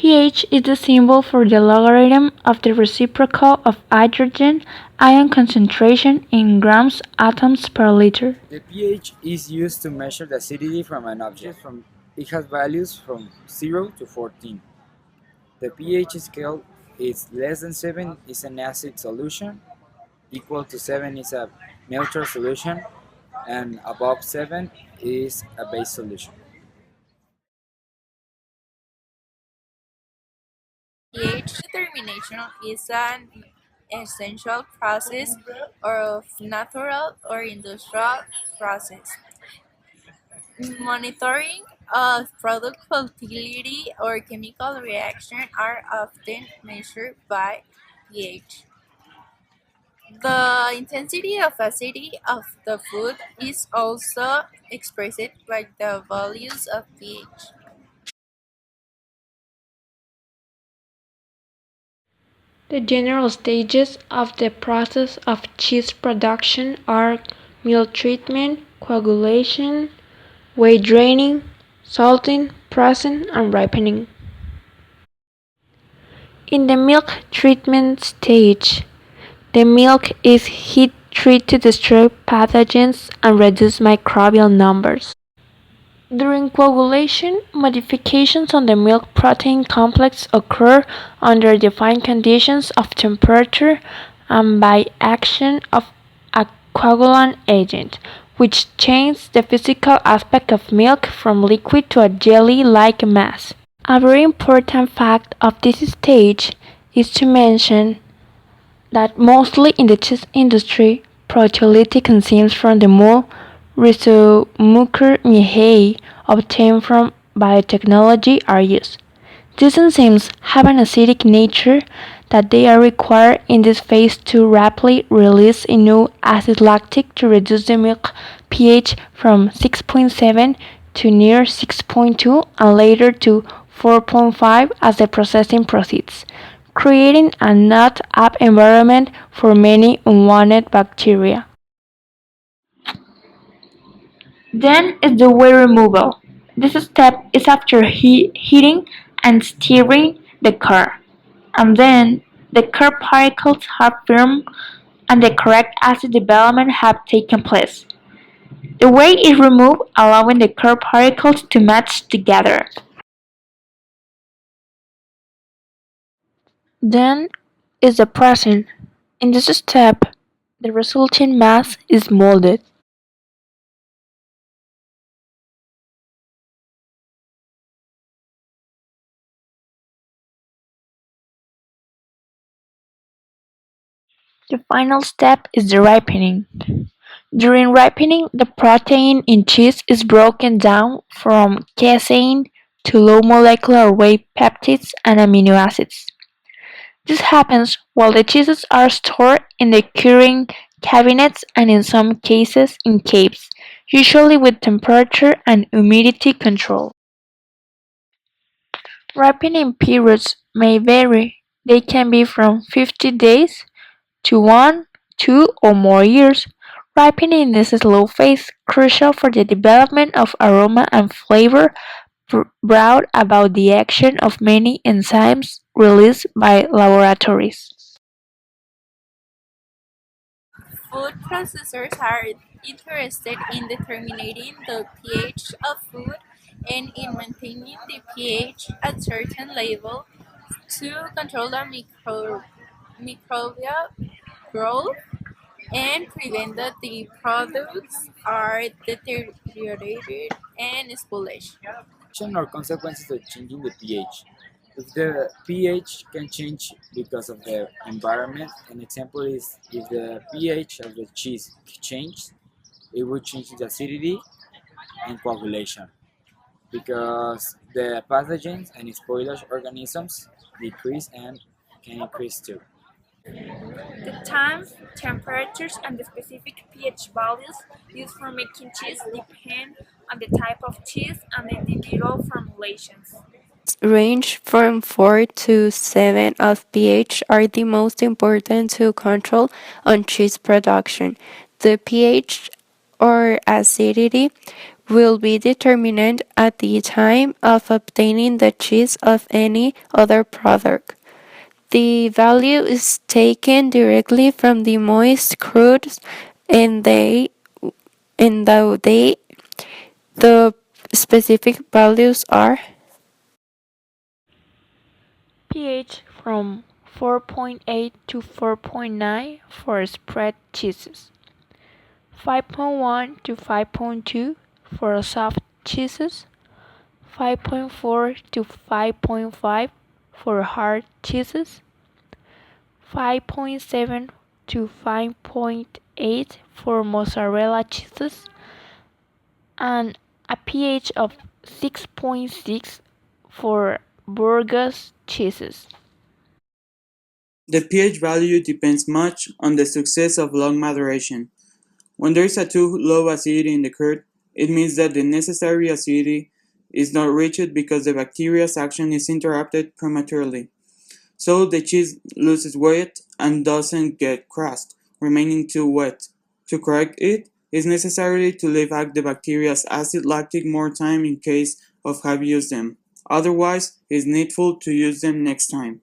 pH is the symbol for the logarithm of the reciprocal of hydrogen ion concentration in grams atoms per liter. The pH is used to measure the acidity from an object. It has values from 0 to 14. The pH scale is less than 7 is an acid solution, equal to 7 is a neutral solution, and above 7 is a base solution. pH determination is an essential process of natural or industrial process. Monitoring of product fertility or chemical reaction are often measured by pH. The intensity of acidity of the food is also expressed by the values of pH. The general stages of the process of cheese production are milk treatment, coagulation, whey draining, salting, pressing, and ripening. In the milk treatment stage, the milk is heat treated to destroy pathogens and reduce microbial numbers. During coagulation, modifications on the milk protein complex occur under defined conditions of temperature and by action of a coagulant agent, which changes the physical aspect of milk from liquid to a jelly-like mass. A very important fact of this stage is to mention that mostly in the cheese industry, proteolytic enzymes from the mole rhizomucor miehei obtained from biotechnology are used. These enzymes have an acidic nature that they are required in this phase to rapidly release enough acid lactic to reduce the milk pH from 6.7 to near 6.2 and later to 4.5 as the processing proceeds, creating a not up environment for many unwanted bacteria. Then is the whey removal. This step is after heating and stirring the curd, and then the curd particles have formed and the correct acid development have taken place. The whey is removed, allowing the curd particles to match together. Then is the pressing. In this step, the resulting mass is molded. The final step is the ripening. During ripening, the protein in cheese is broken down from casein to low molecular weight peptides and amino acids. This happens while the cheeses are stored in the curing cabinets and in some cases in caves, usually with temperature and humidity control. Ripening periods may vary. They can be from 50 days to 1, 2, or more years. Ripening is a slow phase, crucial for the development of aroma and flavor, brought about the action of many enzymes released by laboratories. Food processors are interested in determining the pH of food and in maintaining the pH at certain level to control the microbial growth and prevent that the products are deteriorated and spoilage. Or consequences of changing the pH. If the pH can change because of the environment, an example is if the pH of the cheese changes, it would change the acidity and coagulation because the pathogens and spoilage organisms decrease and can increase too. The time, temperatures, and the specific pH values used for making cheese depend on the type of cheese and the individual formulations. Range from 4 to 7 of pH are the most important to control on cheese production. The pH or acidity will be determined at the time of obtaining the cheese of any other product. The value is taken directly from the moist crudes and the specific values are pH from 4.8 to 4.9 for spread cheeses, 5.1 to 5.2 for soft cheeses, 5.4 to 5.5 for hard cheeses, 5.7 to 5.8 for mozzarella cheeses, and a pH of 6.6 for Burgos cheeses. The pH value depends much on the success of long maduration. When there is a too low acidity in the curd, it means that the necessary acidity is not reached because the bacteria's action is interrupted prematurely. So the cheese loses weight and doesn't get crust, remaining too wet. To correct it, is necessary to leave out the bacteria's acid lactic more time in case of have used them. Otherwise, it's needful to use them next time.